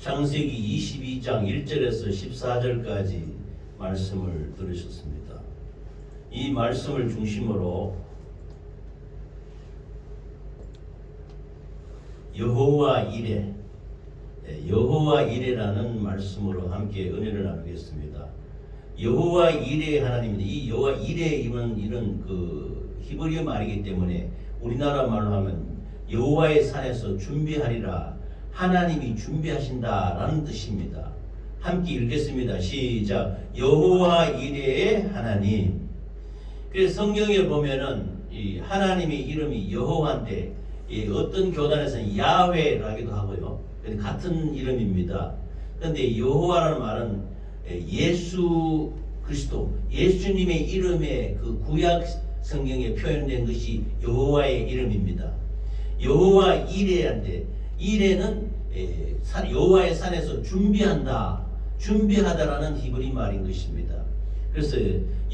창세기 22장 1절에서 14절까지 말씀을 들으셨습니다. 이 말씀을 중심으로 여호와 이레라는 말씀으로 함께 은혜를 나누겠습니다. 여호와 이레 하나님입니다. 이 여호와 이레임은 이런 히브리어 말이기 때문에 우리나라 말로 하면 여호와의 산에서 준비하리라, 하나님이 준비하신다라는 뜻입니다. 함께 읽겠습니다. 시작. 여호와 이레의 하나님. 그래서 성경에 보면은 이 하나님의 이름이 여호와인데 어떤 교단에서는 야훼라기도 하고요. 같은 이름입니다. 그런데 여호와라는 말은 예수 그리스도, 예수님의 이름의 그 구약 성경에 표현된 것이 여호와의 이름입니다. 여호와 이레한데, 이레는 여호와의 산에서 준비하다라는 히브리 말인 것입니다. 그래서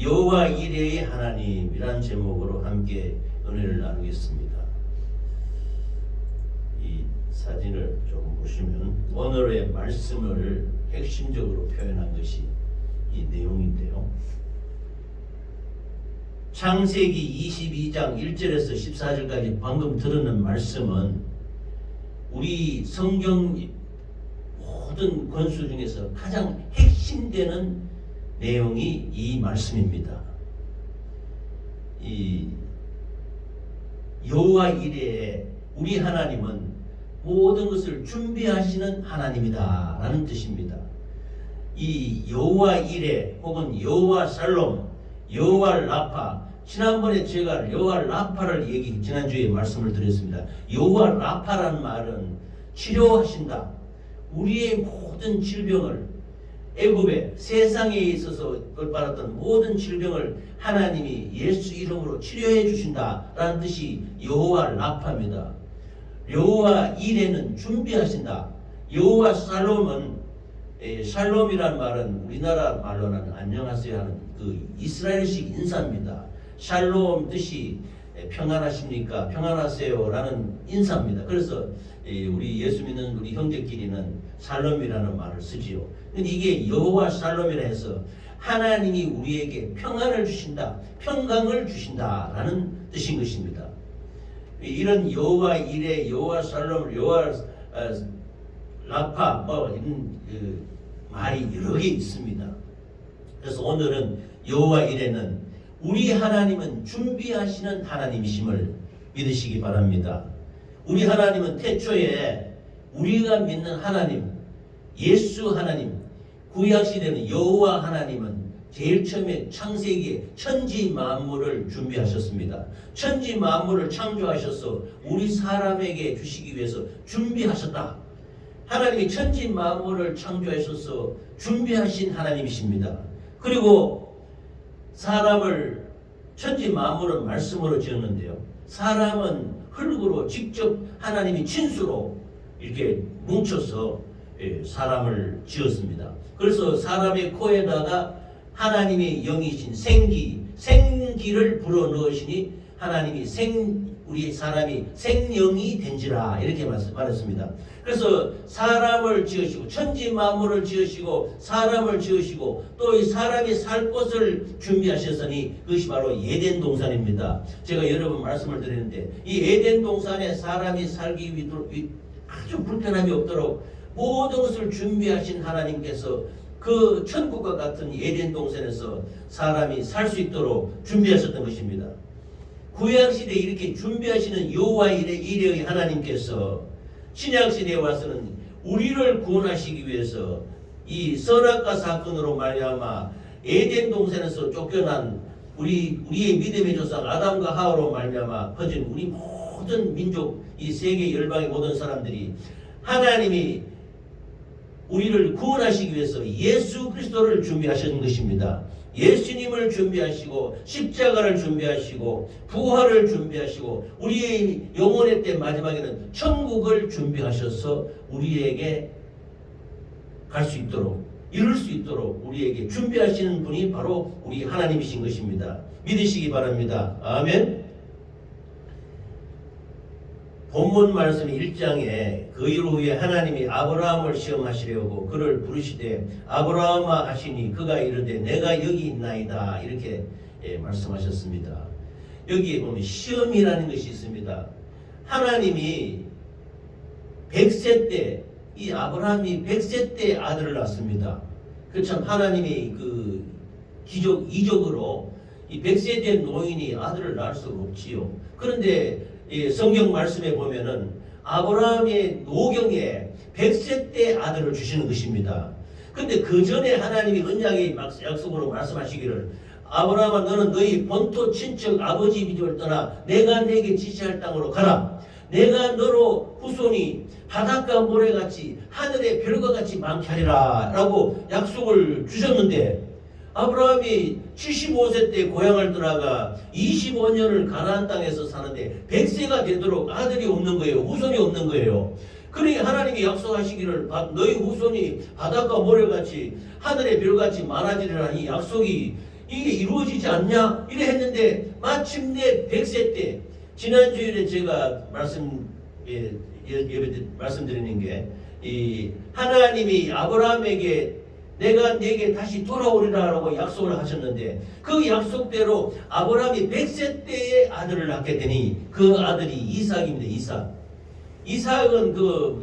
여호와 이레의 하나님이라는 제목으로 함께 은혜를 나누겠습니다. 이 사진을 조금 보시면 오늘의 말씀을 핵심적으로 표현한 것이 이 내용인데요. 창세기 22장 1절에서 14절까지 방금 들은 말씀은 우리 성경 모든 권수 중에서 가장 핵심되는 내용이 이 말씀입니다. 이 여호와 이레에 우리 하나님은 모든 것을 준비하시는 하나님이다 라는 뜻입니다. 이 여호와 이레 혹은 여호와 살롬, 여호와 라파, 지난번에 제가 여호와 라파를 지난주에 말씀을 드렸습니다. 여호와 라파라는 말은 치료하신다. 우리의 모든 질병을, 애굽에 세상에 있어서 벌받았던 모든 질병을 하나님이 예수 이름으로 치료해 주신다라는 뜻이 여호와 라파입니다. 여호와 이레는 준비하신다. 여호와 살롬은 샬롬이란 말은 우리나라 말로는 안녕하세요 하는 그 이스라엘식 인사입니다. 샬롬 뜻이 평안하십니까? 평안하세요라는 인사입니다. 그래서 우리 예수 믿는 우리 형제끼리는 샬롬이라는 말을 쓰지요. 근데 이게 여호와 샬롬이라 해서 하나님이 우리에게 평안을 주신다, 평강을 주신다라는 뜻인 것입니다. 이런 여호와 이레, 여호와 살롬, 여호와 라파 이런 말이 여러 개 있습니다. 그래서 오늘은 여호와 이레는 우리 하나님은 준비하시는 하나님이심을 믿으시기 바랍니다. 우리 하나님은 태초에 우리가 믿는 하나님, 예수 하나님, 구약시대는 여호와 하나님은 제일 처음에 창세기에 천지 만물을 준비하셨습니다. 천지 만물을 창조하셔서 우리 사람에게 주시기 위해서 준비하셨다. 하나님이 천지 만물을 창조하셔서 준비하신 하나님이십니다. 그리고 사람을, 천지 만물은 말씀으로 지었는데요, 사람은 흙으로 직접 하나님이 친수로 이렇게 뭉쳐서 사람을 지었습니다. 그래서 사람의 코에다가 하나님의 영이신 생기를 불어넣으시니 하나님이 우리 사람이 생명이 된지라 이렇게 말했습니다. 그래서 사람을 지으시고 천지 만물을 지으시고 사람을 지으시고 또 이 사람이 살 곳을 준비하셨으니 그것이 바로 에덴 동산입니다. 제가 여러 번 말씀을 드렸는데 이 에덴 동산에 사람이 살기 위해 아주 불편함이 없도록 모든 것을 준비하신 하나님께서 그 천국과 같은 에덴 동산에서 사람이 살 수 있도록 준비하셨던 것입니다. 구약시대에 이렇게 준비하시는 여호와 이레의 하나님께서 신약시대에 와서는 우리를 구원하시기 위해서 이 선악과 사건으로 말미암아 에덴 동산에서 쫓겨난 우리의 믿음의 조상 아담과 하와로 말미암아 퍼진 우리 모든 민족, 이 세계 열방의 모든 사람들이 하나님이 우리를 구원하시기 위해서 예수 그리스도를 준비하신 것입니다. 예수님을 준비하시고 십자가를 준비하시고 부활을 준비하시고 우리의 영혼의 때 마지막에는 천국을 준비하셔서 우리에게 갈 수 있도록, 이룰 수 있도록 우리에게 준비하시는 분이 바로 우리 하나님이신 것입니다. 믿으시기 바랍니다. 아멘. 본문 말씀 1장에 그 일 후에 하나님이 아브라함을 시험하시려고 그를 부르시되 아브라함아 하시니 그가 이르되 내가 여기 있나이다 이렇게 말씀하셨습니다. 여기에 보면 시험이라는 것이 있습니다. 하나님이 100세 때 이 아브라함이 100세 때 아들을 낳습니다. 그참 하나님이 그 이적으로 이 100세 된 노인이 아들을 낳을 수 없지요. 그런데 성경 말씀에 보면은 아브라함의 노경에 100세 때 아들을 주시는 것입니다. 근데 그 전에 하나님이 언약의 약속으로 말씀하시기를 아브라함아 너는 너희 본토 친척 아버지 집을 떠나 내가 내게 지시할 땅으로 가라. 내가 너로 후손이 바닷가 모래같이 하늘의 별과 같이 많게 하리라 라고 약속을 주셨는데 아브라함이 75세 때 고향을 떠나가 25년을 가나안 땅에서 사는데 100세가 되도록 아들이 없는 거예요. 후손이 없는 거예요. 그러니 하나님이 약속하시기를 너희 후손이 바닷가 모래같이 하늘의 별같이 많아지리라 이 약속이 이게 이루어지지 않냐? 이래 했는데 마침내 100세 때 지난 주일에 제가 말씀드리는 게 이 하나님이 아브라함에게 내가 네게 다시 돌아오리라라고 약속을 하셨는데 그 약속대로 아브라함이 100세 때에 아들을 낳게 되니 그 아들이 이삭입니다. 이삭은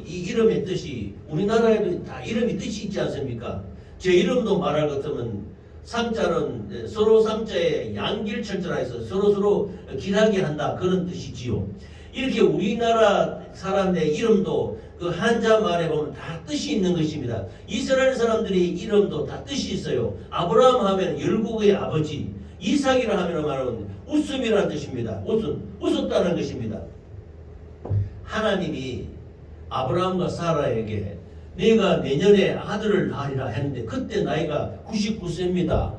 이 이름의 뜻이 우리나라에도 다 이름이 뜻이 있지 않습니까? 제 이름도 말할 것 같으면 상자는 서로 상자에 양길철저라 해서 서로 길하게 한다 그런 뜻이지요. 이렇게 우리나라 사람의 이름도 그 한자 말에 보면 다 뜻이 있는 것입니다. 이스라엘 사람들의 이름도 다 뜻이 있어요. 아브라함 하면 열국의 아버지, 이삭이라 하면 말하면 웃음이라는 뜻입니다. 웃었다는 것입니다. 하나님이 아브라함과 사라에게 네가 내년에 아들을 낳으리라 했는데 그때 나이가 99세입니다.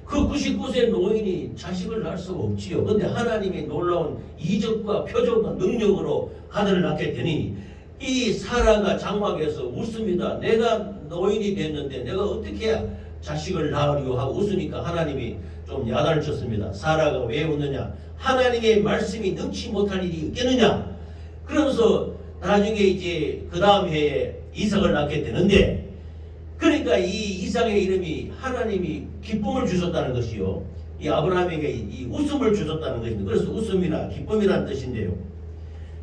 그 99세 노인이 자식을 낳을 수가 없지요. 그런데 하나님이 놀라운 이적과 표적과 능력으로 아들을 낳게 되니 이 사라가 장막에서 웃습니다. 내가 노인이 됐는데 내가 어떻게 해야 자식을 낳으려 하고 웃으니까 하나님이 좀 야단을 쳤습니다. 사라가 왜 웃느냐? 하나님의 말씀이 능치 못할 일이 있겠느냐? 그러면서 나중에 이제 그 다음 해에 이삭을 낳게 되는데 그러니까 이 이삭의 이름이 하나님이 기쁨을 주셨다는 것이요. 이 아브라함에게 이 웃음을 주셨다는 것입니다. 그래서 웃음이나 기쁨이라는 뜻인데요.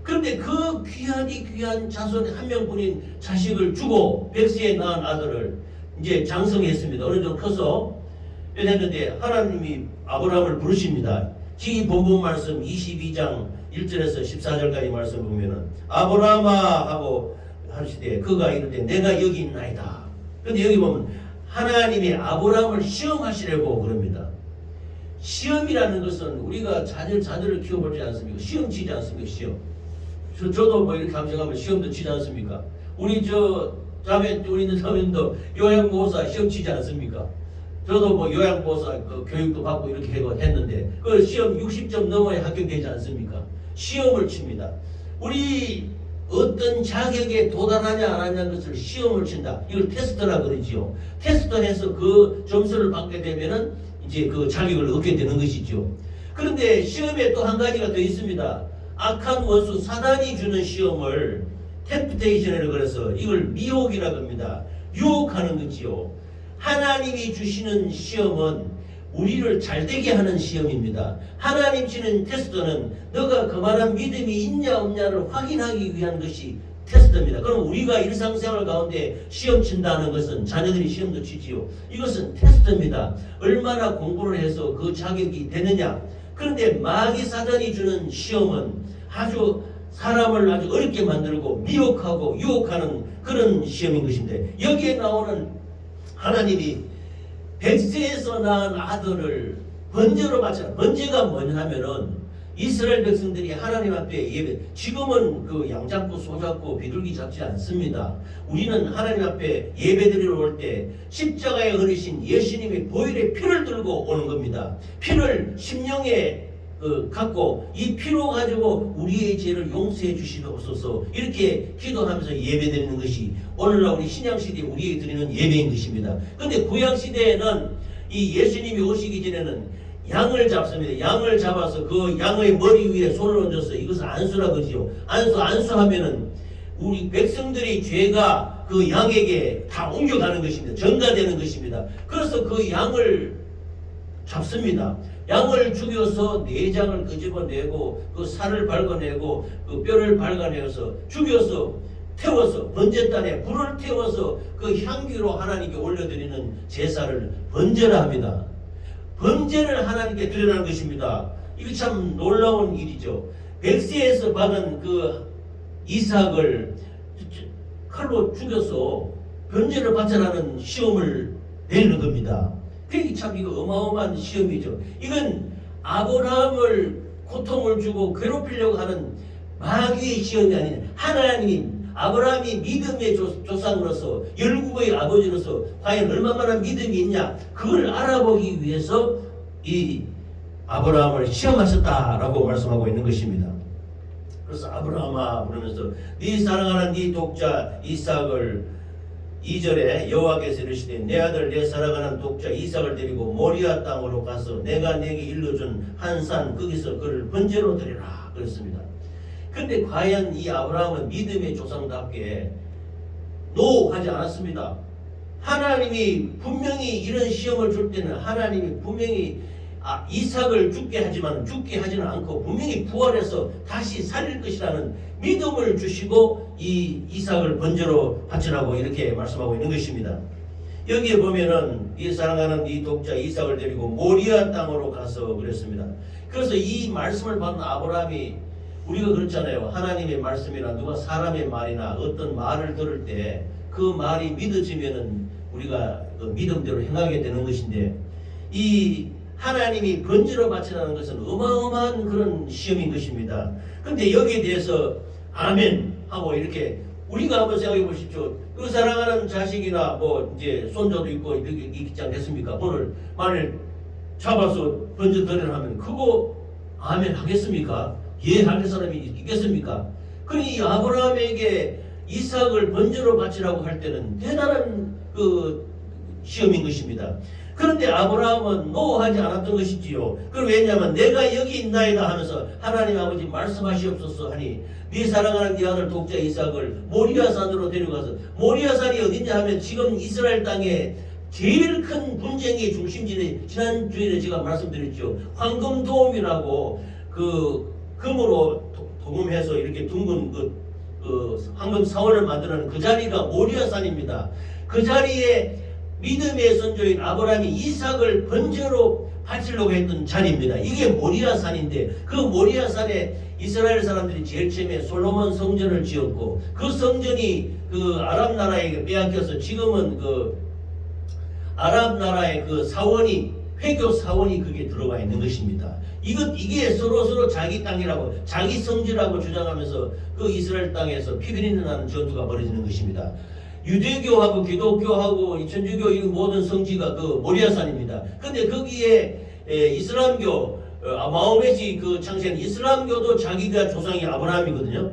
그런데 그 귀한 자손 한 명뿐인 자식을 주고 100세에 낳은 아들을 이제 장성했습니다. 어느 정도 커서 했는데 하나님이 아브라함을 부르십니다. 이 본문 말씀 22장 1절에서 14절까지 말씀 보면은 아브라함아 하고 하시되 그가 이르되 내가 여기 있나이다. 그런데 여기 보면 하나님이 아브라함을 시험하시려고 그럽니다. 시험이라는 것은 우리가 자녀를 키워보지 않습니까? 시험 치지 않습니까? 시험. 저도 뭐 이렇게 감정하면 시험도 치지 않습니까? 우리는 자매도 요양보호사 시험 치지 않습니까? 저도 뭐 요양보호사 교육도 받고 이렇게 했는데 그 시험 60점 넘어야 합격되지 않습니까? 시험을 칩니다. 우리 어떤 자격에 도달하냐 안 하냐는 것을 시험을 친다. 이걸 테스트라 그러지요. 테스트해서 그 점수를 받게 되면은 이제 그 자격을 얻게 되는 것이죠. 그런데 시험에 또 한 가지가 더 있습니다. 악한 원수 사단이 주는 시험을 템프테이션이라고 그래서 이걸 미혹이라고 합니다. 유혹하는 거지요. 하나님이 주시는 시험은 우리를 잘되게 하는 시험입니다. 하나님 주는 테스트는 너가 그만한 믿음이 있냐 없냐를 확인하기 위한 것이 테스트입니다. 그럼 우리가 일상생활 가운데 시험 친다는 것은 자녀들이 시험도 치지요. 이것은 테스트입니다. 얼마나 공부를 해서 그 자격이 되느냐. 그런데 마귀 사단이 주는 시험은 아주 사람을 아주 어렵게 만들고 미혹하고 유혹하는 그런 시험인 것인데 여기에 나오는 하나님이 100세에서 낳은 아들을 번제로 바쳐라. 번제가 뭐냐면은 이스라엘 백성들이 하나님 앞에 예배, 지금은 그 양 잡고 소 잡고 비둘기 잡지 않습니다. 우리는 하나님 앞에 예배 드리러 올 때 십자가에 흐르신 예수님의 보혈의 피를 들고 오는 겁니다. 피를 심령에 갖고 이 피로 가지고 우리의 죄를 용서해 주시옵소서 이렇게 기도하면서 예배 드리는 것이 오늘날 우리 신약시대에 우리에게 드리는 예배인 것입니다. 그런데 구약시대에는 이 예수님이 오시기 전에는 양을 잡습니다. 양을 잡아서 그 양의 머리 위에 손을 얹어서 이것을 안수라 그러지요. 안수하면은 우리 백성들의 죄가 그 양에게 다 옮겨가는 것입니다. 전가되는 것입니다. 그래서 그 양을 잡습니다. 양을 죽여서 내장을 끄집어내고 그 살을 밟아내고 그 뼈를 밟아내서 죽여서 태워서 번제단에 불을 태워서 그 향기로 하나님께 올려드리는 제사를 번제라 합니다. 번제를 하나님께 드리라는 것입니다. 이거 참 놀라운 일이죠. 백세에서 받은 그 이삭을 칼로 죽여서 번제를 바쳐라는 시험을 내리는 겁니다. 그게 참 이거 어마어마한 시험이죠. 이건 아브라함을 고통을 주고 괴롭히려고 하는 마귀의 시험이 아니라 하나님 아브라함이 믿음의 조상으로서 열국의 아버지로서 과연 얼마나 믿음이 있냐 그걸 알아보기 위해서 이 아브라함을 시험하셨다라고 말씀하고 있는 것입니다. 그래서 아브라함아 그러면서 네 사랑하는 네 독자 이삭을 2절에 여호와께서 이르시되 내 아들 내 사랑하는 독자 이삭을 데리고 모리아 땅으로 가서 내가 내게 일러준 한 산 거기서 그를 번제로 드리라 그랬습니다. 근데 과연 이 아브라함은 믿음의 조상답게 노하지 않았습니다. 하나님이 분명히 이런 시험을 줄 때는 하나님이 분명히 이삭을 죽게 하지만 죽게 하지는 않고 분명히 부활해서 다시 살릴 것이라는 믿음을 주시고 이 이삭을 번제로 바치라고 이렇게 말씀하고 있는 것입니다. 여기에 보면은 이 사랑하는 이 독자 이삭을 데리고 모리아 땅으로 가서 그랬습니다. 그래서 이 말씀을 받은 아브라함이 우리가 그렇잖아요. 하나님의 말씀이나 누가 사람의 말이나 어떤 말을 들을 때 그 말이 믿어지면은 우리가 그 믿음대로 행하게 되는 것인데 이 하나님이 번제로 바치라는 것은 어마어마한 그런 시험인 것입니다. 그런데 여기에 대해서 아멘 하고 이렇게 우리가 한번 생각해 보십시오. 그 사랑하는 자식이나 뭐 이제 손자도 있고 이렇게 있지 않겠습니까? 오늘 만일 잡아서 번제 드리라 하면 그거 아멘 하겠습니까? 예 할 사람이 있겠습니까? 그러니 아브라함에게 이삭을 번제로 바치라고 할 때는 대단한 그 시험인 것입니다. 그런데 아브라함은 노하지 않았던 것이지요. 그럼 왜냐하면 내가 여기 있나이다 하면서 하나님 아버지 말씀하시옵소서 하니 네 사랑하는 네 아들 독자 이삭을 모리아산으로 데려가서 모리아산이 어디냐 하면 지금 이스라엘 땅에 제일 큰 분쟁의 중심지에 지난주에 제가 말씀드렸죠. 황금도움이라고 그 금으로 도금해서 이렇게 둥근 그 황금 사원을 만드는 그 자리가 모리아산입니다. 그 자리에 믿음의 선조인 아브라함이 이삭을 번제로 바치려고 했던 자리입니다. 이게 모리아산인데 그 모리아산에 이스라엘 사람들이 제일 처음에 솔로몬 성전을 지었고 그 성전이 그 아랍 나라에게 빼앗겨서 지금은 그 아랍 나라의 그 사원이 회교 사원이 그게 들어가 있는 것입니다. 이게 서로 자기 땅이라고 자기 성지라고 주장하면서 그 이스라엘 땅에서 피비린내 나는 전투가 벌어지는 것입니다. 유대교하고 기독교하고 천주교 이 모든 성지가 그 모리아산입니다. 근데 거기에 이슬람교 마호메시 그 창시한 이슬람교도 자기가 조상이 아브라함이거든요.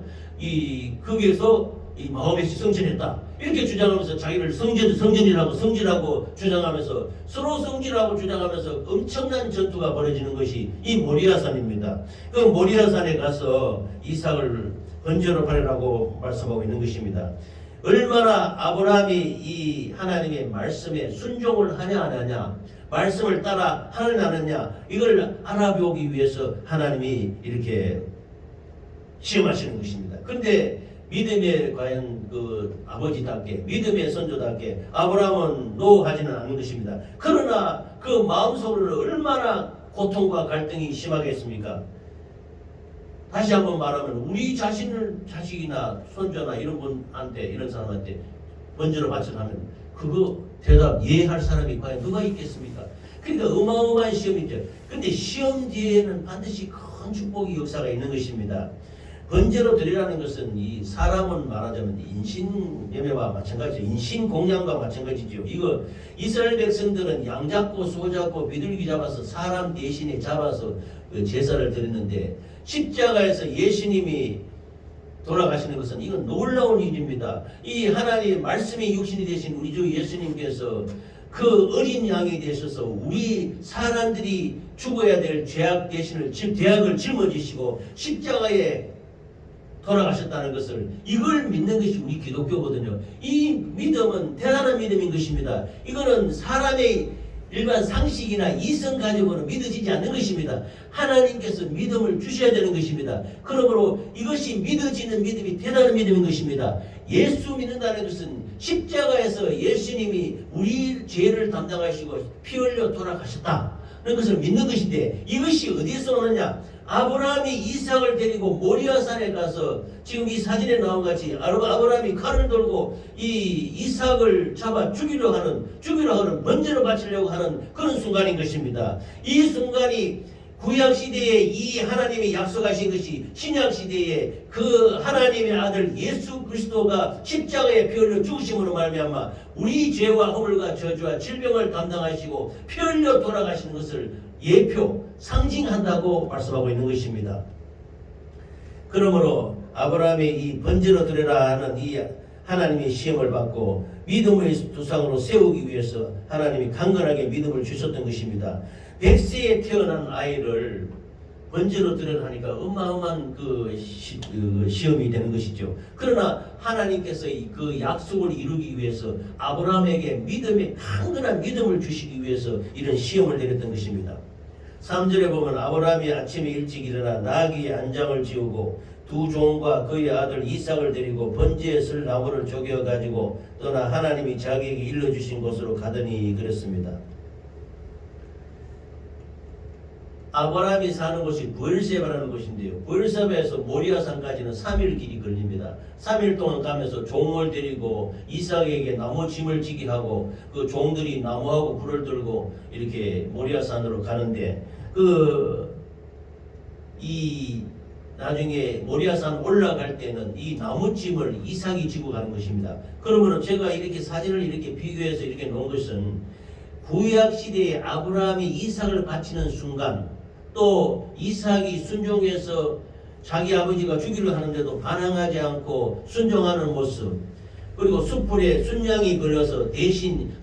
거기에서 이 마호메시 성전했다 이렇게 주장하면서 자기를 성전이라고 성지라고 주장하면서 서로 성지라고 주장하면서 엄청난 전투가 벌어지는 것이 이 모리아산입니다. 그 모리아산에 가서 이삭을 번제로 바치라고 말씀하고 있는 것입니다. 얼마나 아브라함이 이 하나님의 말씀에 순종을 하냐 안 하냐 말씀을 따라 하느냐 안 하느냐 이걸 알아보기 위해서 하나님이 이렇게 시험하시는 것입니다. 그런데 믿음의 과연 그 아버지답게 믿음의 선조답게 아브라함은 노하지는 않는 것입니다. 그러나 그 마음속으로는 얼마나 고통과 갈등이 심하겠습니까? 다시 한번 말하면 우리 자식이나 손자나 이런 분한테 이런 사람한테 번제로 바쳐하면 그거 대답 예할 사람이 과연 누가 있겠습니까? 그러니까 어마어마한 시험이죠. 근데 시험 뒤에는 반드시 큰 축복의 역사가 있는 것입니다. 번제로 드리라는 것은 이 사람은 말하자면 인신매매와 마찬가지죠. 인신공양과 마찬가지죠. 이거 이스라엘 백성들은 양 잡고 소 잡고 비둘기 잡아서 사람 대신에 잡아서 그 제사를 드렸는데 십자가에서 예수님이 돌아가시는 것은 이건 놀라운 일입니다. 이 하나님의 말씀이 육신이 되신 우리 주 예수님께서 그 어린 양이 되셔서 우리 사람들이 죽어야 될 죄악 대신을 대악을 짊어지시고 십자가에 돌아가셨다는 것을 이걸 믿는 것이 우리 기독교거든요. 이 믿음은 대단한 믿음인 것입니다. 이거는 사람의 일반 상식이나 이성 가지고는 믿어지지 않는 것입니다. 하나님께서 믿음을 주셔야 되는 것입니다. 그러므로 이것이 믿어지는 믿음이 대단한 믿음인 것입니다. 예수 믿는다는 것은 십자가에서 예수님이 우리 죄를 담당하시고 피 흘려 돌아가셨다는 것을 믿는 것인데, 이것이 어디서 오느냐? 아브라함이 이삭을 데리고 모리아산에 가서 지금 이 사진에 나온 같이 아브라함이 칼을 들고 이 이삭을 잡아 죽이려 하는 번제로 바치려고 하는 그런 순간인 것입니다. 이 순간이 구약시대에 이 하나님이 약속하신 것이 신약시대에 그 하나님의 아들 예수 그리스도가 십자가에 피 흘려 죽으심으로 말미암아 우리 죄와 허물과 저주와 질병을 담당하시고 피 흘려 돌아가시는 것을 예표, 상징한다고 말씀하고 있는 것입니다. 그러므로 아브라함이 이 번제로 드려라 하는 이 하나님의 시험을 받고 믿음의 두상으로 세우기 위해서 하나님이 강건하게 믿음을 주셨던 것입니다. 100세에 태어난 아이를 번제로 드려라 하니까 어마어마한 시험이 되는 것이죠. 그러나 하나님께서 그 약속을 이루기 위해서 아브라함에게 믿음의 강건한 믿음을 주시기 위해서 이런 시험을 내렸던 것입니다. 3절에 보면 아브라함이 아침에 일찍 일어나 나귀의 안장을 지우고 두 종과 그의 아들 이삭을 데리고 번제에 쓸 나무를 쪼개어 가지고 떠나 하나님이 자기에게 일러주신 곳으로 가더니 그랬습니다. 아브라함이 사는 곳이 브엘세바라는 곳인데요. 브엘세바에서 모리아산까지는 3일 길이 걸립니다. 3일 동안 가면서 종을 데리고 이삭에게 나무 짐을 지게 하고 그 종들이 나무하고 불을 들고 이렇게 모리아산으로 가는데 나중에 모리아산 올라갈 때는 이 나무짐을 이삭이 지고 가는 것입니다. 그러면 제가 이렇게 사진을 이렇게 비교해서 이렇게 놓은 것은 구약 시대에 아브라함이 이삭을 바치는 순간, 또 이삭이 순종해서 자기 아버지가 죽이려 하는데도 반항하지 않고 순종하는 모습, 그리고 숯불에 순양이 걸려서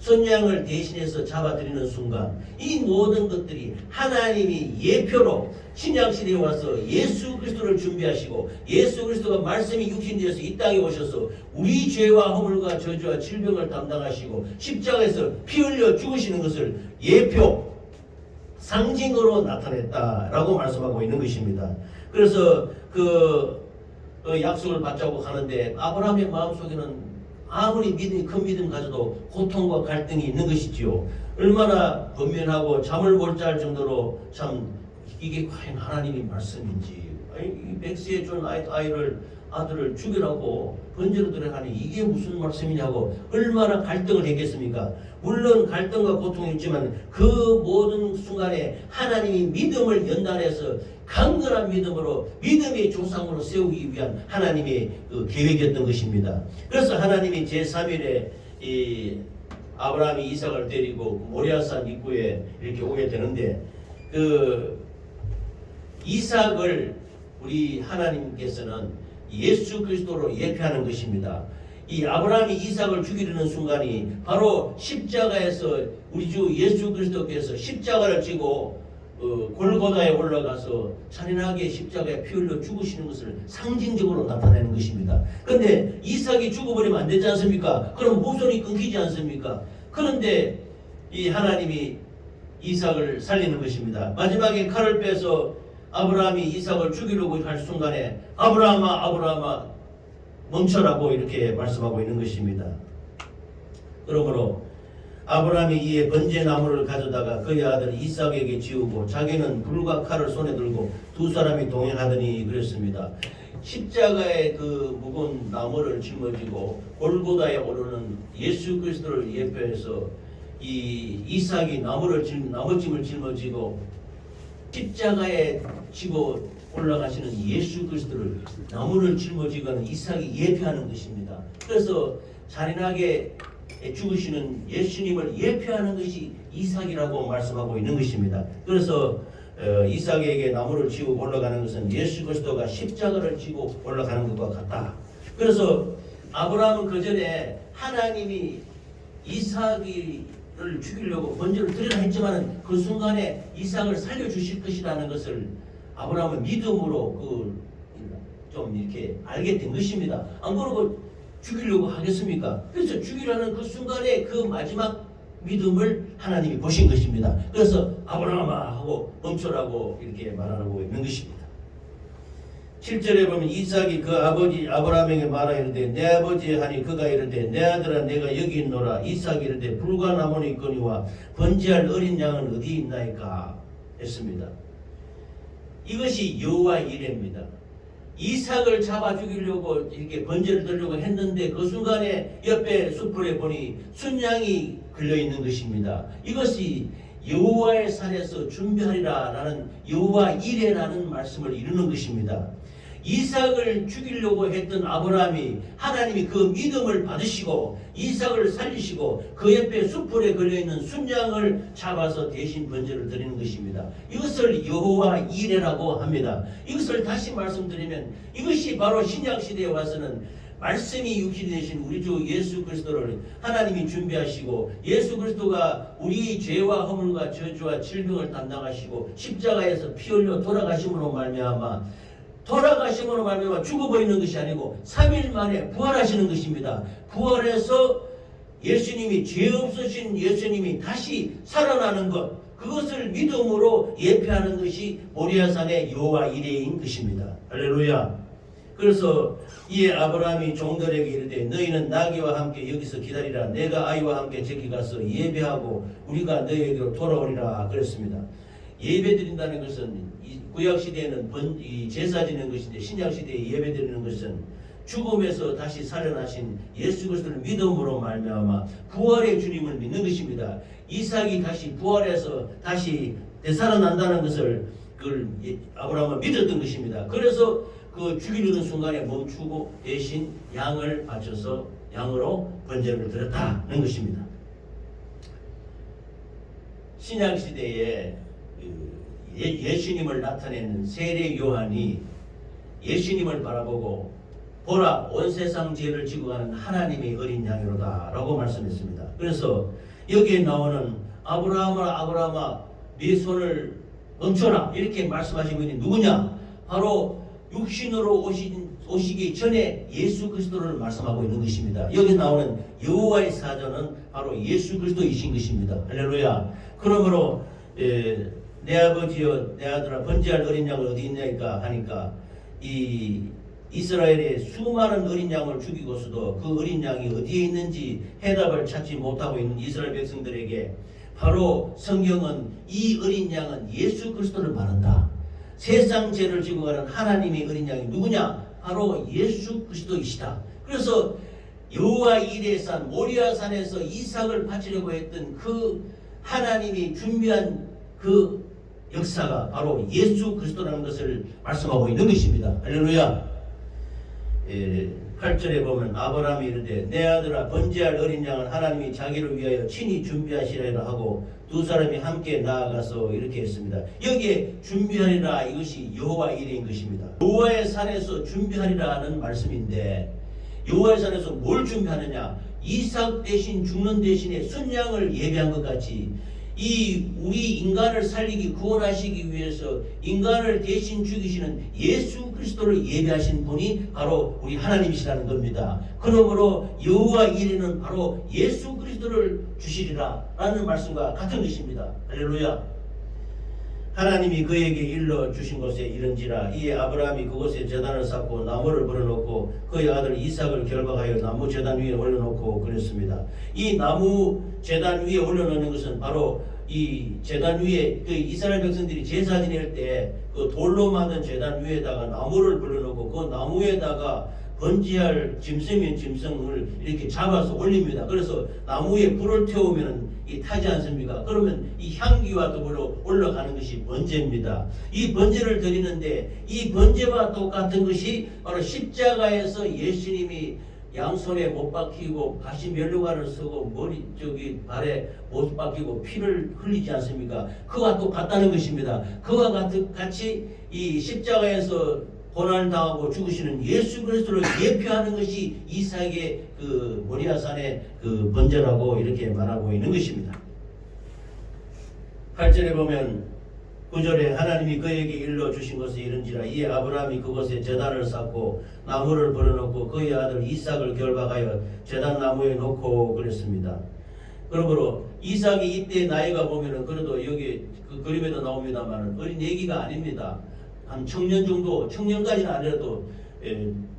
순양을 대신해서 잡아들이는 순간, 이 모든 것들이 하나님이 예표로 신약시대에 와서 예수 그리스도를 준비하시고 예수 그리스도가 말씀이 육신되어서 이 땅에 오셔서 우리 죄와 허물과 저주와 질병을 담당하시고 십자가에서 피 흘려 죽으시는 것을 예표, 상징으로 나타냈다라고 말씀하고 있는 것입니다. 그래서 그 약속을 받자고 하는데 아브라함의 마음속에는 아무리 큰 믿음 가져도 고통과 갈등이 있는 것이지요. 얼마나 번면하고 잠을 못 잘 정도로 참 이게 과연 하나님의 말씀인지, 이 100세에 준 아들을 죽이라고 번제로 드려하니 이게 무슨 말씀이냐고 얼마나 갈등을 했겠습니까? 물론 갈등과 고통이 있지만 그 모든 순간에 하나님이 믿음을 연단해서 강건한 믿음으로 믿음의 조상으로 세우기 위한 하나님의 계획이었던 것입니다. 그래서 하나님이 제3일에 이 아브라함이 이삭을 데리고 모리아산 입구에 이렇게 오게 되는데, 이삭을 우리 하나님께서는 예수 그리스도로 예표하는 것입니다. 이 아브라함이 이삭을 죽이려는 순간이 바로 십자가에서 우리 주 예수 그리스도께서 십자가를 지고 골고다에 올라가서 잔인하게 십자가에 피 흘려 죽으시는 것을 상징적으로 나타내는 것입니다. 그런데 이삭이 죽어버리면 안 되지 않습니까? 그럼 모손이 끊기지 않습니까? 그런데 이 하나님이 이삭을 살리는 것입니다. 마지막에 칼을 빼서 아브라함이 이삭을 죽이려고 할 순간에 아브라함아 아브라함아 멈춰라고 이렇게 말씀하고 있는 것입니다. 그러므로 아브라함이 이에 번제나무를 가져다가 그의 아들 이삭에게 지우고 자기는 불과 칼을 손에 들고 두 사람이 동행하더니 그랬습니다. 십자가의 그 무거운 나무를 짊어지고 골고다에 오르는 예수 그리스도를 예표해서 이 이삭이 나무짐을 짊어지고 십자가에 지고 올라가시는 예수 그리스도를 나무를 짊어지고는 이삭이 예표하는 것입니다. 그래서 잔인하게 죽으시는 예수님을 예표하는 것이 이삭이라고 말씀하고 있는 것입니다. 그래서 이삭에게 나무를 지고 올라가는 것은 예수 그리스도가 십자가를 지고 올라가는 것과 같다. 그래서 아브라함은 그 전에 하나님이 이삭을 죽이려고 번제를 드리라 했지만 그 순간에 이삭을 살려주실 것이라는 것을 아브라함은 믿음으로 좀 이렇게 알게 된 것입니다. 안 그러고 죽이려고 하겠습니까? 그래서 죽이라는 그 순간에 그 마지막 믿음을 하나님이 보신 것입니다. 그래서 아브라함아 하고 멈춰라고 이렇게 말하고 있는 것입니다. 7절에 보면 이삭이 그 아버지 아브라함에게 말하 이르되 내 아버지 하니 그가 이르되 내 아들아 내가 여기 있노라. 이삭이 이르되 불과 나무는 있거니와 번제할 어린 양은 어디 있나이까 했습니다. 이것이 여호와 이레입니다. 이삭을 잡아 죽이려고 이렇게 번제를 드리려고 했는데 그 순간에 옆에 숯불에 보니 순양이 걸려 있는 것입니다. 이것이 여호와의 산에서 준비하리라라는 여호와 이레라는 말씀을 이루는 것입니다. 이삭을 죽이려고 했던 아브라함이 하나님이 그 믿음을 받으시고 이삭을 살리시고 그 옆에 숯불에 걸려있는 순양을 잡아서 대신 번제를 드리는 것입니다. 이것을 여호와 이레라고 합니다. 이것을 다시 말씀드리면 이것이 바로 신약시대에 와서는 말씀이 육신이 되신 우리 주 예수 그리스도를 하나님이 준비하시고 예수 그리스도가 우리 죄와 허물과 저주와 질병을 담당하시고 십자가에서 피 흘려 돌아가심으로 말미암아 죽어버리는 것이 아니고 3일 만에 부활하시는 것입니다. 부활해서 예수님이 죄 없으신 예수님이 다시 살아나는 것, 그것을 믿음으로 예표하는 것이 모리아산의 여호와 이레인 것입니다. 할렐루야. 그래서 이에 아브라함이 종들에게 이르되 너희는 나귀와 함께 여기서 기다리라. 내가 아이와 함께 저기 가서 예배하고 우리가 너희에게로 돌아오리라 그랬습니다. 예배 드린다는 것은 구약시대에는 제사 지는 것인데 신약시대에 예배 드리는 것은 죽음에서 다시 살아나신 예수 그리스도를 믿음으로 말미암아 부활의 주님을 믿는 것입니다. 이삭이 다시 부활해서 다시 되살아난다는 것을 아브라함은 믿었던 것입니다. 그래서 그 죽이려는 순간에 멈추고 대신 양을 바쳐서 양으로 번제를 드렸다는 것입니다. 신약시대에 예수님을 나타내는 세례 요한이 예수님을 바라보고 보라 온 세상 죄를 지고 가는 하나님의 어린 양이로다 라고 말씀했습니다. 그래서 여기에 나오는 아브라함아 네 손을 멈춰라 이렇게 말씀하신 분이 누구냐? 바로 육신으로 오시기 전에 예수 그리스도를 말씀하고 있는 것입니다. 여기 나오는 여호와의 사자는 바로 예수 그리스도이신 것입니다. 할렐루야. 그러므로 내 아버지여 내 아들아 번제할 어린 양을 어디 있냐니까 하니까 이 이스라엘의 수많은 어린 양을 죽이고서도 그 어린 양이 어디에 있는지 해답을 찾지 못하고 있는 이스라엘 백성들에게 바로 성경은 이 어린 양은 예수 그리스도를 말한다. 세상 죄를 지고 가는 하나님의 어린 양이 누구냐? 바로 예수 그리스도이시다. 그래서 여호와 이레의 산 모리아산에서 이삭을 바치려고 했던 그 하나님이 준비한 그 역사가 바로 예수 그리스도라는 것을 말씀하고 있는 것입니다. 할렐루야. 8절에 보면 아브라함이 이르되 내 아들아 번제할 어린 양은 하나님이 자기를 위하여 친히 준비하시리라 하고 두 사람이 함께 나아가서 이렇게 했습니다. 여기에 준비하리라 이것이 여호와 이레인 것입니다. 여호와의 산에서 준비하리라는 말씀인데 여호와의 산에서 뭘 준비하느냐? 이삭 대신 죽는 대신에 순양을 예배한 것 같이 우리 인간을 살리기 구원하시기 위해서 인간을 대신 죽이시는 예수 그리스도를 예배하신 분이 바로 우리 하나님이시라는 겁니다. 그러므로 여호와 이레는 바로 예수 그리스도를 주시리라 라는 말씀과 같은 것입니다. 할렐루야. 하나님이 그에게 일러 주신 곳에 이른지라 이에 아브라함이 그곳에 제단을 쌓고 나무를 불어놓고 그의 아들 이삭을 결박하여 나무 제단 위에 올려놓고 그랬습니다. 이 나무 제단 위에 올려놓는 것은 바로 이 제단 위에 그 이스라엘 백성들이 제사 지낼 때 그 돌로 만든 제단 위에다가 나무를 불어놓고 그 나무에다가 번제할 짐승이면 짐승을 이렇게 잡아서 올립니다. 그래서 나무에 불을 태우면 타지 않습니까? 그러면 이 향기와 더불어 올라가는 것이 번제입니다. 이 번제를 드리는데 이 번제와 똑같은 것이 바로 십자가에서 예수님이 양손에 못 박히고 가시 면류관을 쓰고 발에 못 박히고 피를 흘리지 않습니까? 그와 똑같다는 것입니다. 그와 같이 이 십자가에서 고난을 당하고 죽으시는 예수 그리스도를 예표하는 것이 이삭의 그 모리아산의 그 번제라고 이렇게 말하고 있는 것입니다. 8절에 보면 9절에 하나님이 그에게 일러 주신 것은 이런지라 이에 아브라함이 그곳에 제단을 쌓고 나무를 버려놓고 그의 아들 이삭을 결박하여 제단 나무에 놓고 그랬습니다. 그러므로 이삭이 이때 나이가 보면은 그래도 여기 그 그림에도 나옵니다만 어린 얘기가 아닙니다. 한 청년 정도, 청년까지는 아니라도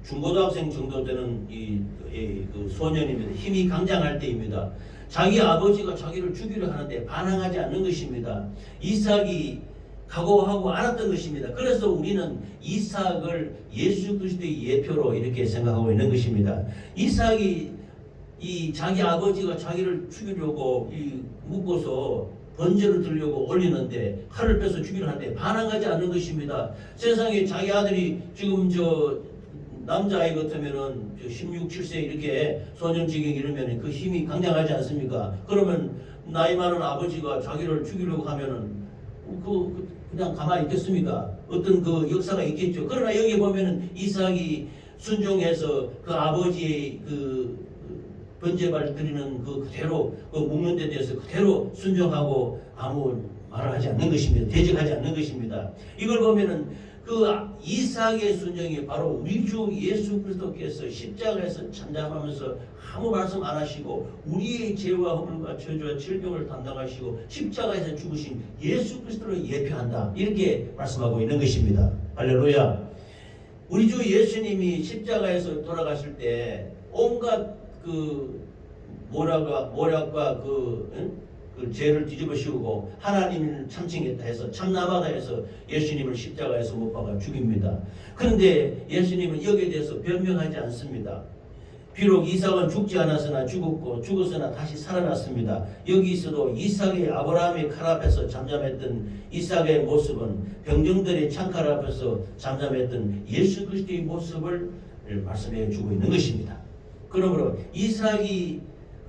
중고등학생 정도 되는 그 소년입니다. 힘이 강장할 때입니다. 자기 아버지가 자기를 죽이려 하는데 반항하지 않는 것입니다. 이삭이 각오하고 알았던 것입니다. 그래서 우리는 이삭을 예수 그리스도의 예표로 이렇게 생각하고 있는 것입니다. 이삭이 이 자기 아버지가 자기를 죽이려고 묶어서 번제를 들려고 올리는데 칼을 빼서 죽이려 하는데 반항하지 않는 것입니다. 세상에 자기 아들이 지금 남자아이 같으면은 16, 7세 이렇게 소년지경 이러면 그 힘이 강장하지 않습니까? 그러면 나이 많은 아버지가 자기를 죽이려고 하면은 그냥 가만히 있겠습니까? 어떤 그 역사가 있겠죠. 그러나 여기 보면은 이삭이 순종해서 그 아버지의 그 번제발 드리는 그 그대로 그 묵는 데 대해서 그대로 순종하고 아무 말을 하지 않는 것입니다. 대적하지 않는 것입니다. 이걸 보면은 그 이삭의 순종이 바로 우리 주 예수 그리스도께서 십자가에서 참담하면서 아무 말씀 안 하시고 우리의 죄와 허물과 저주와 질병을 담당하시고 십자가에서 죽으신 예수 그리스도를 예표한다. 이렇게 말씀하고 있는 것입니다. 할렐루야. 우리 주 예수님이 십자가에서 돌아가실 때 온갖 그 모략과 그 죄를 뒤집어 씌우고 하나님을 참칭했다 해서 참남하다 해서 예수님을 십자가에서 못 박아 죽입니다. 그런데 예수님은 여기에 대해서 변명하지 않습니다. 비록 이삭은 죽지 않았으나 죽었으나 다시 살아났습니다. 여기서도 이삭의 아브라함의 칼 앞에서 잠잠했던 이삭의 모습은 병정들의 창칼 앞에서 잠잠했던 예수 그리스도의 모습을 말씀해 주고 있는 것입니다. 그러므로 이삭이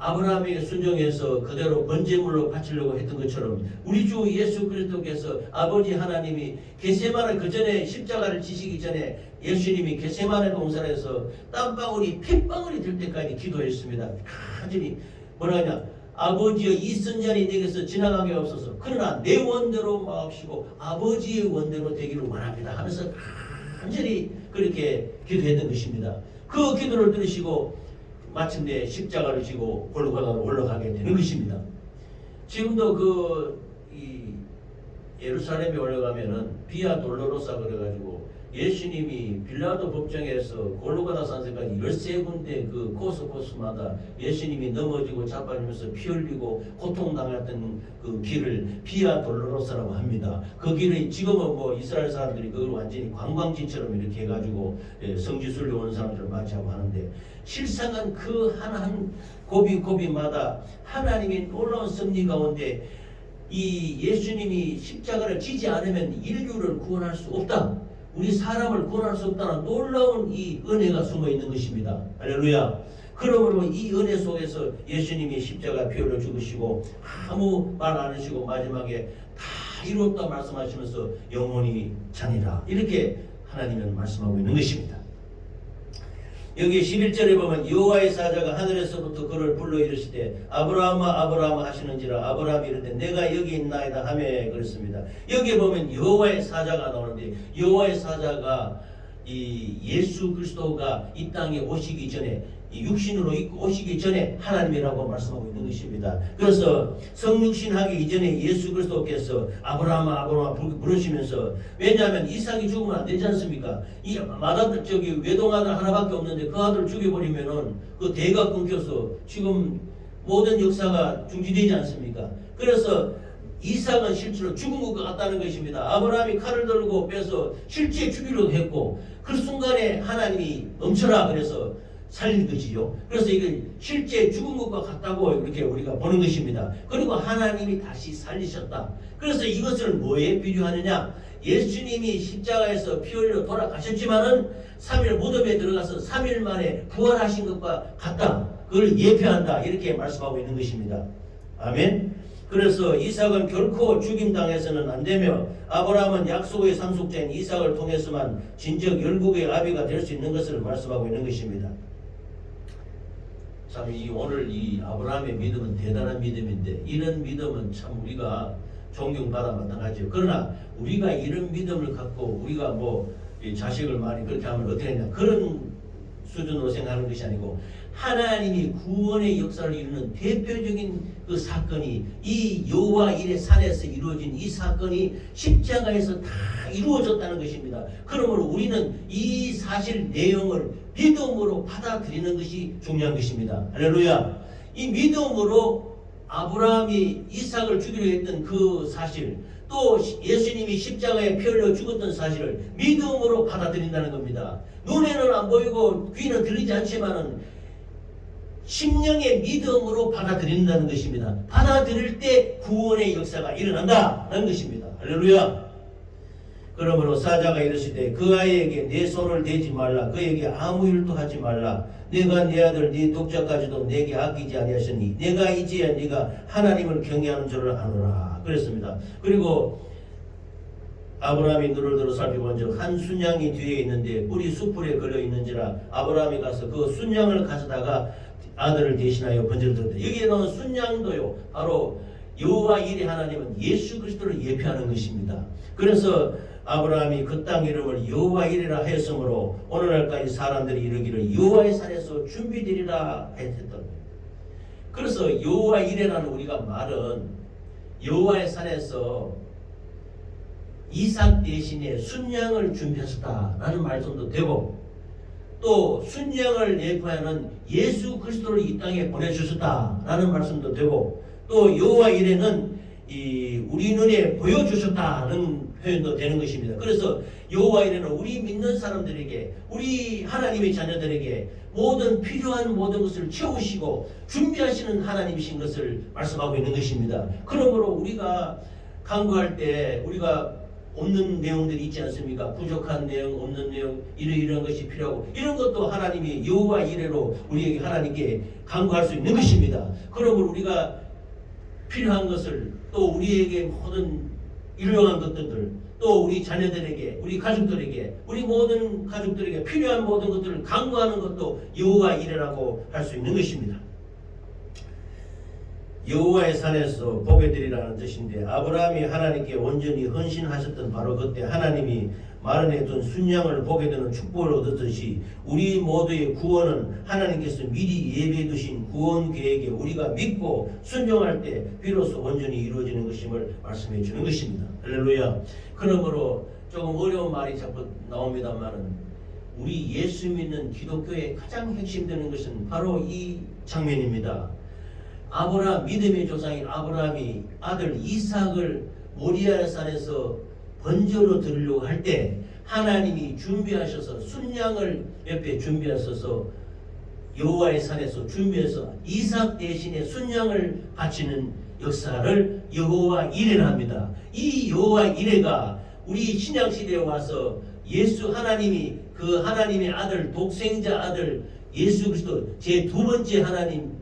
아브라함에게 순종해서 그대로 번제물로 바치려고 했던 것처럼 우리 주 예수 그리스도께서 아버지 하나님이 겟세마네 그 전에 십자가를 지시기 전에 예수님이 겟세마네 동산에서 땀방울이 핏방울이 될 때까지 기도했습니다. 간절히 뭐라 하냐, 아버지여 이 선잔이 내게서 지나가게 없어서 그러나 내 원대로 마옵시고 아버지의 원대로 되기를 원합니다 하면서 간절히 그렇게 기도했던 것입니다. 그 기도를 들으시고 마침내 십자가를 지고 골고다로 올라가게 되는 것입니다. 지금도 예루살렘에 올라가면은 비아 돌로로사 그래가지고 예수님이 빌라도 법정에서 골고다 산세까지 13군데 그 코스마다 예수님이 넘어지고 자빠지면서 피 흘리고 고통당했던 그 길을 비아 돌로로사라고 합니다. 그 길을 지금은 이스라엘 사람들이 그걸 완전히 관광지처럼 이렇게 해가지고 성지순례 오는 사람들을 맞이하고 하는데 실상은 그 한 고비마다 하나님의 놀라운 섭리 가운데 이 예수님이 십자가를 지지 않으면 인류를 구원할 수 없다. 우리 사람을 구원할 수 없다는 놀라운 이 은혜가 숨어 있는 것입니다. 할렐루야. 그러므로 이 은혜 속에서 예수님이 십자가 피 흘려 죽으시고 아무 말 안 하시고 마지막에 다 이뤘다 말씀하시면서 영원히 잔이라 이렇게 하나님은 말씀하고 있는 것입니다. 여기 11절에 보면 여호와의 사자가 하늘에서부터 그를 불러 이르시되 아브라함아 아브라함아 하시는지라 아브라함이 이르되 내가 여기 있나이다 하며 그랬습니다. 여기에 보면 여호와의 사자가 나오는데 여호와의 사자가 이 예수 그리스도가 이 땅에 오시기 전에 육신으로 오시기 전에 하나님이라고 말씀하고 있는 것입니다. 그래서 성육신하기 이전에 예수 그리스도께서 아브라함아 아브라함아 부르시면서 왜냐하면 이삭이 죽으면 안 되지 않습니까? 이 외동아들 하나밖에 없는데 그 아들 죽여버리면은 그 대가 끊겨서 지금 모든 역사가 중지되지 않습니까? 그래서 이삭은 실제로 죽은 것 같다는 것입니다. 아브라함이 칼을 들고 빼서 실제 죽이려고 했고 그 순간에 하나님이 멈춰라 그래서 살린 것이요. 그래서 이게 실제 죽은 것과 같다고 이렇게 우리가 보는 것입니다. 그리고 하나님이 다시 살리셨다. 그래서 이것을 뭐에 비유하느냐? 예수님이 십자가에서 피 흘려 돌아가셨지만은 3일 무덤에 들어가서 3일 만에 부활하신 것과 같다. 그걸 예표한다. 이렇게 말씀하고 있는 것입니다. 아멘. 그래서 이삭은 결코 죽임당해서는 안 되며 아브라함은 약속의 상속자인 이삭을 통해서만 진정 열국의 아비가 될 수 있는 것을 말씀하고 있는 것입니다. 참 오늘 이 아브라함의 믿음은 대단한 믿음인데 이런 믿음은 참 우리가 존경받아 마땅하죠. 그러나 우리가 이런 믿음을 갖고 우리가 뭐 자식을 많이 그렇게 하면 어떻게 되냐 그런 수준으로 생각하는 것이 아니고 하나님이 구원의 역사를 이루는 대표적인 그 사건이 이 여호와 일의 산에서 이루어진 이 사건이 십자가에서 다 이루어졌다는 것입니다. 그러므로 우리는 이 사실 내용을 믿음으로 받아들이는 것이 중요한 것입니다. 할렐루야. 이 믿음으로 아브라함이 이삭을 죽이려 했던 그 사실, 또 예수님이 십자가에 피 흘려 죽었던 사실을 믿음으로 받아들인다는 겁니다. 눈에는 안 보이고 귀는 들리지 않지만은 심령의 믿음으로 받아들인다는 것입니다. 받아들일 때 구원의 역사가 일어난다는 것입니다. 할렐루야. 그러므로 사자가 이르시되 그 아이에게 내 손을 대지 말라. 그에게 아무 일도 하지 말라. 내가 네 아들 네 독자까지도 내게 아끼지 아니하시니 내가 이제야 네가 하나님을 경외하는 줄을 아노라. 그랬습니다. 그리고 아브라함이 눈을 들어 살펴본즉 한 순양이 뒤에 있는데 뿔이 숯불에 걸려 있는지라 아브라함이 가서 그 순양을 가져다가 아들을 대신하여 번제를 드렸다. 여기에 나온 순양도요 바로 여호와 일의 하나님은 예수 그리스도를 예표하는 것입니다. 그래서 아브라함이 그 땅 이름을 여호와 일이라 하였으므로 오늘날까지 사람들이 이르기를 여호와의 산에서 준비되리라 했던 거예요. 그래서 여호와 일이라는 우리가 말은 여호와의 산에서 이삭 대신에 순양을 준비하셨다라는 말씀도 되고 또 순양을 예표하는 예수 그리스도를 이 땅에 보내주셨다라는 말씀도 되고 또 여호와 일에는 우리 눈에 보여주셨다는 표현도 되는 것입니다. 그래서 여호와 일에는 우리 믿는 사람들에게 우리 하나님의 자녀들에게 모든 필요한 모든 것을 채우시고 준비하시는 하나님이신 것을 말씀하고 있는 것입니다. 그러므로 우리가 간구할 때 우리가 없는 내용들이 있지 않습니까? 부족한 내용, 없는 내용, 이러이러한 것이 필요하고 이런 것도 하나님이 여호와 이래로 우리에게 하나님께 간구할 수 있는 것입니다. 그러므로 우리가 필요한 것을 또 우리에게 모든 일용한 것들 또 우리 자녀들에게 우리 가족들에게 우리 모든 가족들에게 필요한 모든 것들을 간구하는 것도 여호와 이래라고 할 수 있는 것입니다. 여호와의 산에서 보게 되리라는 뜻인데 아브라함이 하나님께 온전히 헌신하셨던 바로 그때 하나님이 마련해 둔 순양을 보게 되는 축복을 얻었듯이 우리 모두의 구원은 하나님께서 미리 예비해 두신 구원 계획에 우리가 믿고 순종할 때 비로소 온전히 이루어지는 것임을 말씀해 주는 것입니다. 할렐루야. 그러므로 조금 어려운 말이 자꾸 나옵니다만은 우리 예수 믿는 기독교의 가장 핵심되는 것은 바로 이 장면입니다. 아브라함 믿음의 조상인 아브라함이 아들 이삭을 모리아 산에서 번제로 드리려고 할 때 하나님이 준비하셔서 순양을 옆에 준비하셔서 여호와의 산에서 준비해서 이삭 대신에 순양을 바치는 역사를 여호와 이레라 합니다. 이 여호와 이레가 우리 신약 시대에 와서 예수 하나님이 그 하나님의 아들 독생자 아들 예수 그리스도 제 두 번째 하나님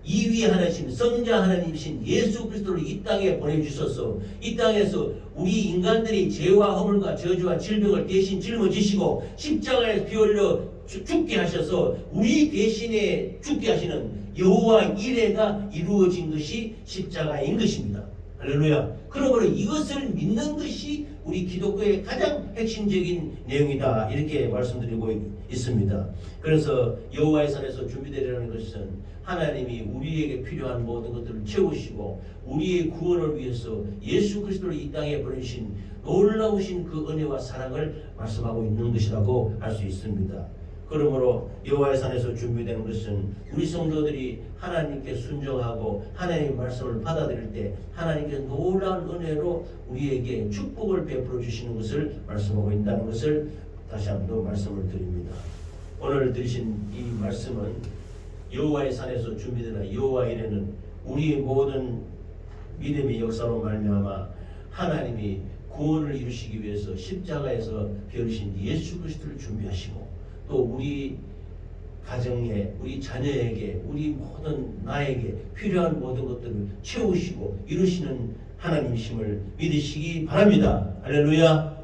2위 하나님 성자 하나님이신 예수 그리스도를 이 땅에 보내주셔서 이 땅에서 우리 인간들이 죄와 허물과 저주와 질병을 대신 짊어지시고 십자가에 피 흘려 죽게 하셔서 우리 대신에 죽게 하시는 여호와 이레가 이루어진 것이 십자가인 것입니다. 할렐루야. 그러므로 이것을 믿는 것이 우리 기독교의 가장 핵심적인 내용이다 이렇게 말씀드리고 있습니다. 그래서 여호와의 산에서 준비되리라는 것은 하나님이 우리에게 필요한 모든 것들을 채우시고 우리의 구원을 위해서 예수 그리스도를 이 땅에 보내신 놀라우신 그 은혜와 사랑을 말씀하고 있는 것이라고 할 수 있습니다. 그러므로 여호와의 산에서 준비되는 것은 우리 성도들이 하나님께 순종하고 하나님의 말씀을 받아들일 때 하나님께서 놀라운 은혜로 우리에게 축복을 베풀어 주시는 것을 말씀하고 있다는 것을 다시 한번 말씀을 드립니다. 오늘 들으신 이 말씀은 여호와의 산에서 준비되는 여호와 이레는 우리의 모든 믿음의 역사로 말미암아 하나님이 구원을 이루시기 위해서 십자가에서 배우신 예수 그리스도를 준비하시고 또 우리 가정에 우리 자녀에게 우리 모든 나에게 필요한 모든 것들을 채우시고 이루시는 하나님이심을 믿으시기 바랍니다. 할렐루야.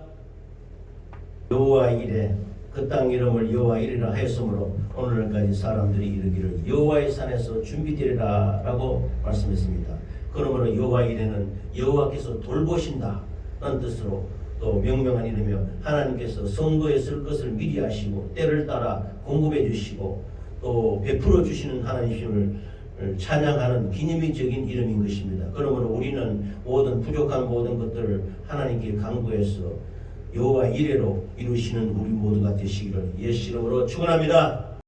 여호와 이레 그 땅 이름을 여호와 이레라 하였으므로 오늘날까지 사람들이 이르기를 여호와의 산에서 준비되리라 라고 말씀했습니다. 그러므로 여호와 이레는 여호와께서 돌보신다는 뜻으로 또 명명한 이름이며 하나님께서 성도에 쓸 것을 미리 하시고 때를 따라 공급해 주시고 또 베풀어 주시는 하나님을 찬양하는 기념비적인 이름인 것입니다. 그러므로 우리는 모든 부족한 모든 것들을 하나님께 간구해서 여호와 이레로 이루시는 우리 모두가 되시기를 예수 이름으로 축원합니다.